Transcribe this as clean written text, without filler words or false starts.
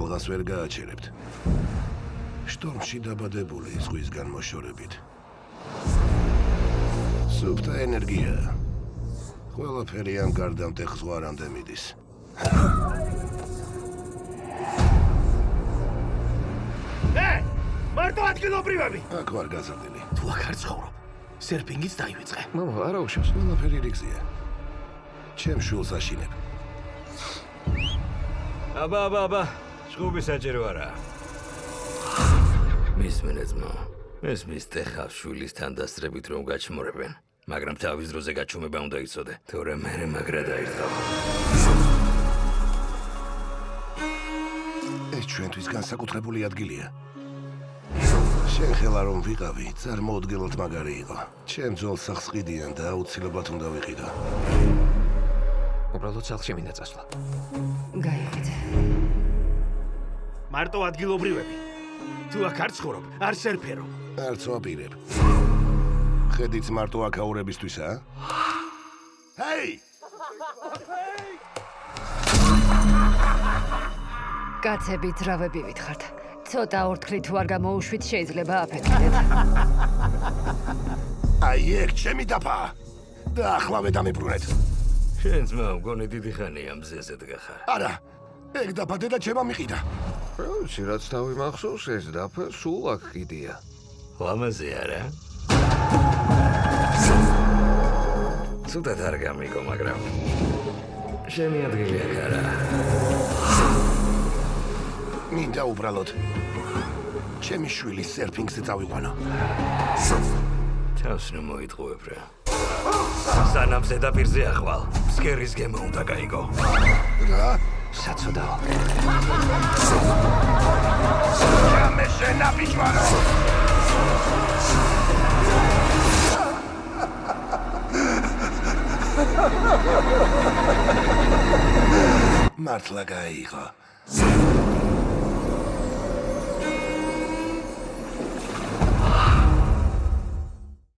ტალღას ვერ გააჩერებთ. შტორმში დაბადებული ზღვისგან მოშორებით. სუფთა ენერგია. ყველაფერი ამ გარდამტეხ ზღვარამდე მიდის. მარტო ადგილობრივები! აქ ვარ გაზრდილი. თუ აქ არ ცხოვრობ, სერფინგიც დაივიწყე. მამა, არა უშავს, ყველაფერი რიგზია. ჩემ შულს აშინებ. აბა, შუბი საჭირო არა. მისმენე ძმა, ეს მისტეხავს შვილისთან დასწრებით რომ გაჩმორებენ, მაგრამ თავის დროზე გაჩუმება უნდა იცოდე, თორემ მერე მაგრა დაირთავ. ეს ჩვენთვის განსაკუთრებული ადგილია. შენ ხელა რომ ვიყავი, წარმოუდგენლად მაგარი იყო. ჩემ ძოლს სახს ყიდიან და აუცილებლად უნდა ვიყიდო. უბრალოდ სახლში მინდა წასვლა. გაიღვიძე. მარტო ადგილობრივები. თუ აქ არ ცხოვრობ, არ სერფერო. არც ვაპირებ. ხედიც მარტო აქაურებისთვისა? ჰეი! კაცები ძრავები ვითხართ. ცოტა ორთქლით თუ არ გამოუშვით, შეიძლება აფეთქდეთ. აი ეგ ჩემი დაფა. და ახლავე დამიბრუნეთ. შენ ძმა მგონი დიდი ხანია მზეზე დგახარ. არა, ეგ დაფა დედა ჩემა მიყიდა. ვიცი, რაც თავი მახსოვს, ეს დაფა სულ აქ კიდია. ლამაზე არა? ცუდად არ გამიგო, მაგრამ შენი ადგილი აქ არა. მინდა უბრალოდ ჩემი შვილი სერფინგზე წავიყვანო. თავს ნუ მოიტყუებ რა. სანამ ზედაპირზე ახვალ, ფსკერის გემო უნდა გაიგო. რა? საცოდაო. ჩამე შენა ბიჭვარო! მართლა გაიღო.